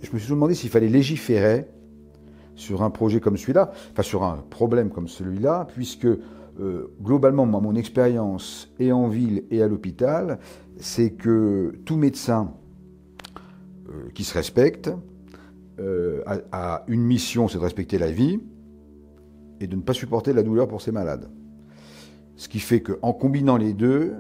je me suis demandé s'il fallait légiférer sur un projet comme celui-là, enfin sur un problème comme celui-là, puisque globalement, moi, mon expérience et en ville et à l'hôpital, c'est que tout médecin qui se respecte a une mission, c'est de respecter la vie et de ne pas supporter la douleur pour ses malades. Ce qui fait qu'en combinant les deux,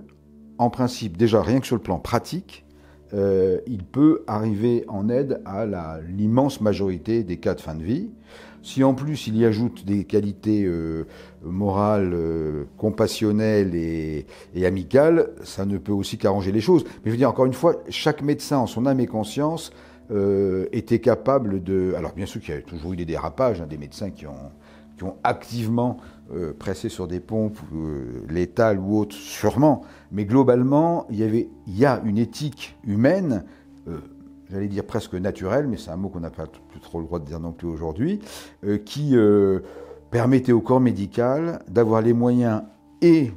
en principe, déjà rien que sur le plan pratique, il peut arriver en aide à l'immense majorité des cas de fin de vie. Si en plus il y ajoute des qualités morales, compassionnelles et amicales, ça ne peut aussi qu'arranger les choses. Mais je veux dire, encore une fois, chaque médecin en son âme et conscience était capable de... Alors bien sûr qu'il y a toujours eu des dérapages, des médecins qui ont activement pressé sur des pompes létales ou autres, sûrement. Mais globalement, il y a une éthique humaine, j'allais dire presque naturelle, mais c'est un mot qu'on n'a pas plus trop le droit de dire non plus aujourd'hui, qui permettait au corps médical d'avoir les moyens et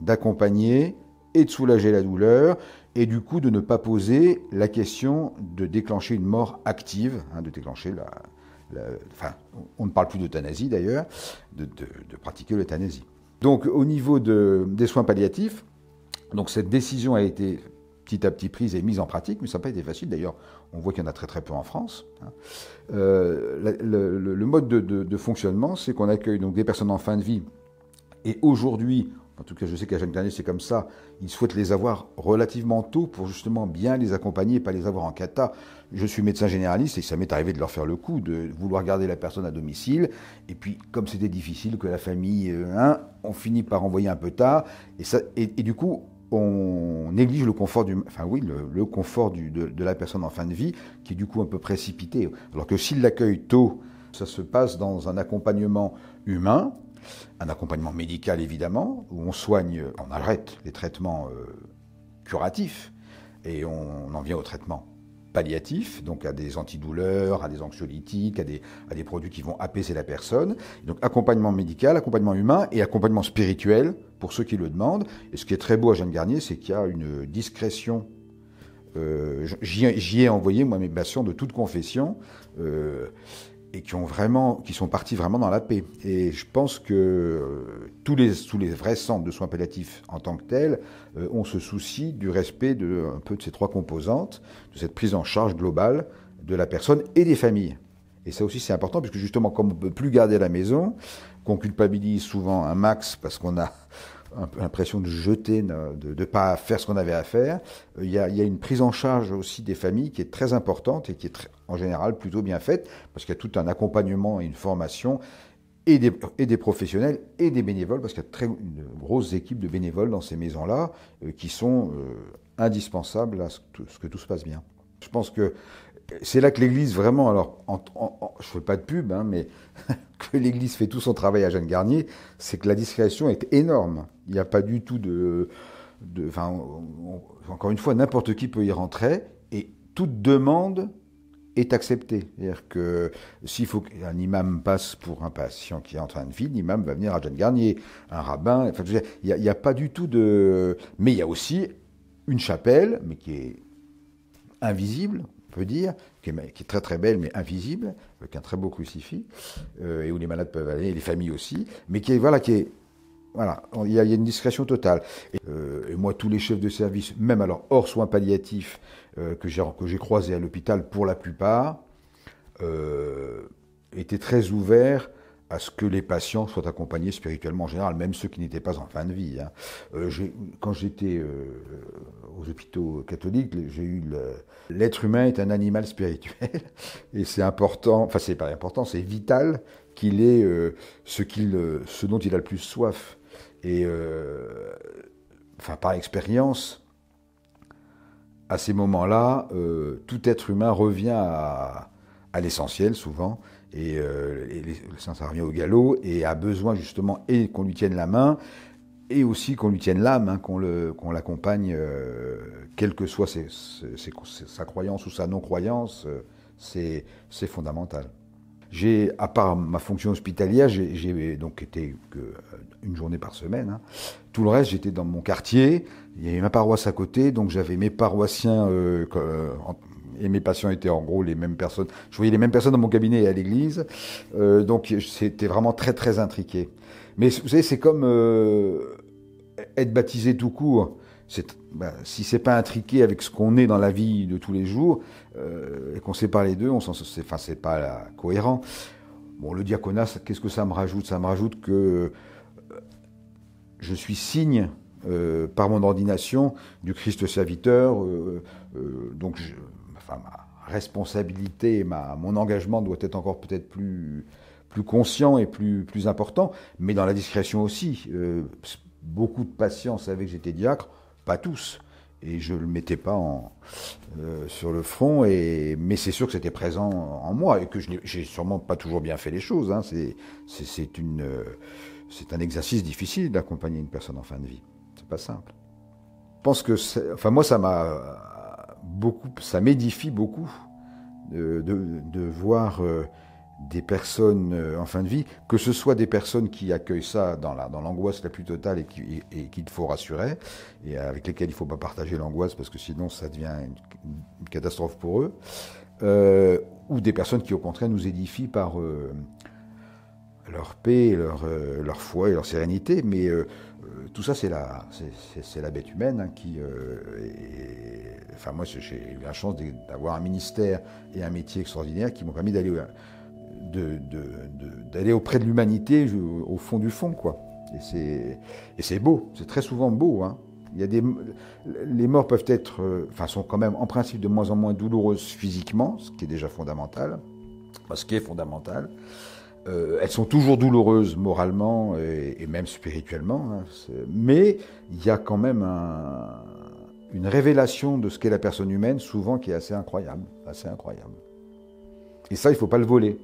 d'accompagner et de soulager la douleur, et du coup de ne pas poser la question de déclencher une mort active, de déclencher enfin, on ne parle plus d'euthanasie d'ailleurs, de pratiquer l'euthanasie. Donc au niveau des soins palliatifs, donc cette décision a été petit à petit prise et mise en pratique, mais ça n'a pas été facile. D'ailleurs, on voit qu'il y en a très très peu en France. Le mode de fonctionnement, c'est qu'on accueille donc des personnes en fin de vie, et aujourd'hui, en tout cas je sais qu'à Jeanne Garnier c'est comme ça, ils souhaitent les avoir relativement tôt pour justement bien les accompagner et pas les avoir en cata. Je suis médecin généraliste et ça m'est arrivé de leur faire le coup, de vouloir garder la personne à domicile, et puis comme c'était difficile, que la famille, on finit par envoyer un peu tard, et du coup on néglige le confort le confort de la personne en fin de vie, qui est du coup un peu précipité. Alors que s'il l'accueille tôt, ça se passe dans un accompagnement humain, un accompagnement médical évidemment, où on soigne, on arrête les traitements curatifs, et on en vient au traitement palliatif, donc à des antidouleurs, à des anxiolytiques, à des produits qui vont apaiser la personne. Donc accompagnement médical, accompagnement humain et accompagnement spirituel pour ceux qui le demandent. Et ce qui est très beau à Jeanne Garnier, c'est qu'il y a une discrétion. J'y ai envoyé moi mes patients de toute confession et qui sont partis vraiment dans la paix. Et je pense que tous les vrais centres de soins palliatifs en tant que tels ont ce souci du respect un peu de ces trois composantes, de cette prise en charge globale de la personne et des familles. Et ça aussi c'est important, puisque justement comme on ne peut plus garder à la maison, qu'on culpabilise souvent un max parce qu'on a un peu l'impression de jeter, de ne pas faire ce qu'on avait à faire, il y a une prise en charge aussi des familles qui est très importante et qui est en général plutôt bien faite, parce qu'il y a tout un accompagnement et une formation, et des professionnels et des bénévoles, parce qu'il y a une grosse équipe de bénévoles dans ces maisons-là qui sont indispensables à ce que tout se passe bien. Je pense que c'est là que l'Église vraiment, alors je ne fais pas de pub, mais que l'Église fait tout son travail à Jeanne Garnier, c'est que la discrétion est énorme. Il n'y a pas du tout encore une fois, n'importe qui peut y rentrer, et toute demande est acceptée. C'est-à-dire que s'il faut qu'un imam passe pour un patient qui est en train de vivre, l'imam va venir à Jeanne Garnier, un rabbin, enfin, il n'y a pas du tout de... Mais il y a aussi une chapelle, mais qui est invisible, on peut dire, qui est très très belle, mais invisible, avec un très beau crucifix, et où les malades peuvent aller, et les familles aussi, mais il y a une discrétion totale. Et moi, tous les chefs de service, même alors hors soins palliatifs, que j'ai croisés à l'hôpital pour la plupart, étaient très ouverts à ce que les patients soient accompagnés spirituellement en général, même ceux qui n'étaient pas en fin de vie. Quand j'étais aux hôpitaux catholiques, j'ai eu l'être humain est un animal spirituel, et c'est important, enfin c'est pas important, c'est vital qu'il ait ce dont il a le plus soif. Et par expérience, à ces moments-là, tout être humain revient à l'essentiel souvent, et ça revient au galop, et a besoin justement et qu'on lui tienne la main, et aussi qu'on lui tienne l'âme, qu'on l'accompagne, quelle que soit sa croyance ou sa non-croyance, c'est fondamental. À part ma fonction hospitalière, j'ai donc été une journée par semaine. Tout le reste, j'étais dans mon quartier. Il y avait ma paroisse à côté, donc j'avais mes paroissiens Et mes patients étaient en gros les mêmes personnes. Je voyais les mêmes personnes dans mon cabinet et à l'église. Donc c'était vraiment très très intriqué. Mais vous savez, c'est comme être baptisé tout court. Si c'est pas intriqué avec ce qu'on est dans la vie de tous les jours, et qu'on sépare les deux, c'est pas cohérent. Bon, le diaconat, qu'est-ce que ça me rajoute? Ça me rajoute que je suis signe, par mon ordination, du Christ serviteur. Donc, ma responsabilité et mon engagement doit être encore peut-être plus conscient et plus important, mais dans la discrétion aussi. Beaucoup de patients savaient que j'étais diacre, pas tous, et je ne le mettais pas sur le front, mais c'est sûr que c'était présent en moi, et que j'ai sûrement pas toujours bien fait les choses. Hein. C'est un exercice difficile d'accompagner une personne en fin de vie. C'est pas simple. Je pense que, moi, ça m'édifie beaucoup de voir des personnes en fin de vie, que ce soit des personnes qui accueillent ça dans l'angoisse la plus totale et qu'il faut rassurer, et avec lesquelles il ne faut pas partager l'angoisse parce que sinon ça devient une catastrophe pour eux, ou des personnes qui au contraire nous édifient par leur paix, leur foi et leur sérénité, mais tout ça c'est la bête humaine hein, moi j'ai eu la chance d'avoir un ministère et un métier extraordinaire qui m'ont permis d'aller auprès de l'humanité au fond du fond, quoi. Et c'est beau, c'est très souvent beau. Hein. Les morts peuvent être, sont quand même en principe de moins en moins douloureuses physiquement, ce qui est déjà fondamental. Elles sont toujours douloureuses moralement et même spirituellement, hein. Mais il y a quand même une révélation de ce qu'est la personne humaine, souvent qui est assez incroyable. Et ça, il ne faut pas le voler.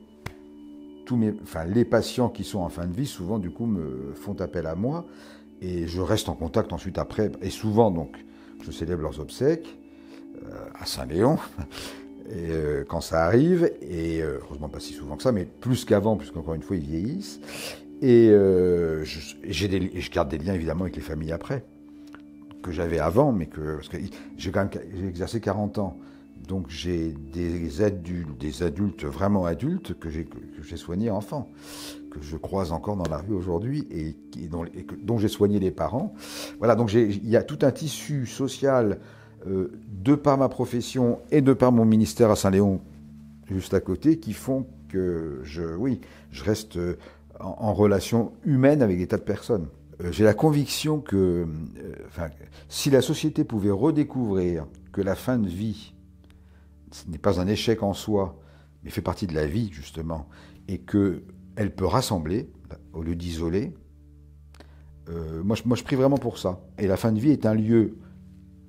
Les patients qui sont en fin de vie, souvent, du coup, me font appel à moi et je reste en contact ensuite après. Et souvent, donc, je célèbre leurs obsèques à Saint-Léon, et, quand ça arrive, et heureusement pas si souvent que ça, mais plus qu'avant, puisqu'encore une fois, ils vieillissent. Et je garde des liens, évidemment, avec les familles après, que j'avais avant, parce que j'ai exercé 40 ans. Donc j'ai des adultes vraiment adultes que j'ai soignés enfants, que je croise encore dans la rue aujourd'hui et dont j'ai soigné les parents. Voilà, donc il y a tout un tissu social de par ma profession et de par mon ministère à Saint-Léon juste à côté qui font que je reste en relation humaine avec des tas de personnes. J'ai la conviction que si la société pouvait redécouvrir que la fin de vie ce n'est pas un échec en soi, mais fait partie de la vie, justement, et qu'elle peut rassembler, au lieu d'isoler, moi, je prie vraiment pour ça. Et la fin de vie est un lieu,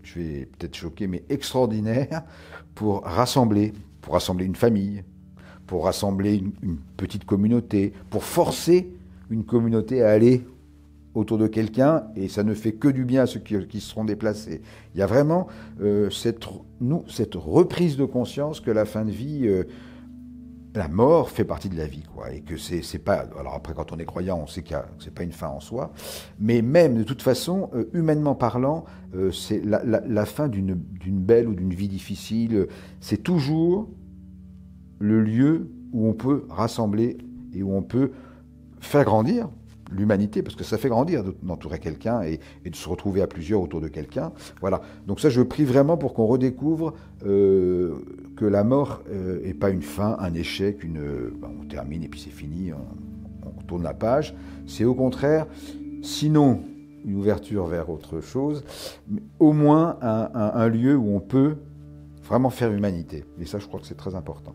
je vais peut-être choquer, mais extraordinaire pour rassembler une famille, pour rassembler une petite communauté, pour forcer une communauté à aller autour de quelqu'un, et ça ne fait que du bien à ceux qui seront déplacés. Il y a vraiment cette reprise de conscience que la fin de vie, la mort fait partie de la vie, quoi, et que c'est pas... Alors après, quand on est croyant, on sait que c'est pas une fin en soi, mais même, de toute façon, humainement parlant, c'est la fin d'une belle ou d'une vie difficile, c'est toujours le lieu où on peut rassembler et où on peut faire grandir l'humanité, parce que ça fait grandir d'entourer quelqu'un et de se retrouver à plusieurs autour de quelqu'un. Voilà. Donc ça, je prie vraiment pour qu'on redécouvre que la mort n'est pas une fin, un échec, on termine et puis c'est fini, on tourne la page. C'est au contraire, sinon une ouverture vers autre chose, mais au moins un lieu où on peut vraiment faire humanité. Et ça, je crois que c'est très important.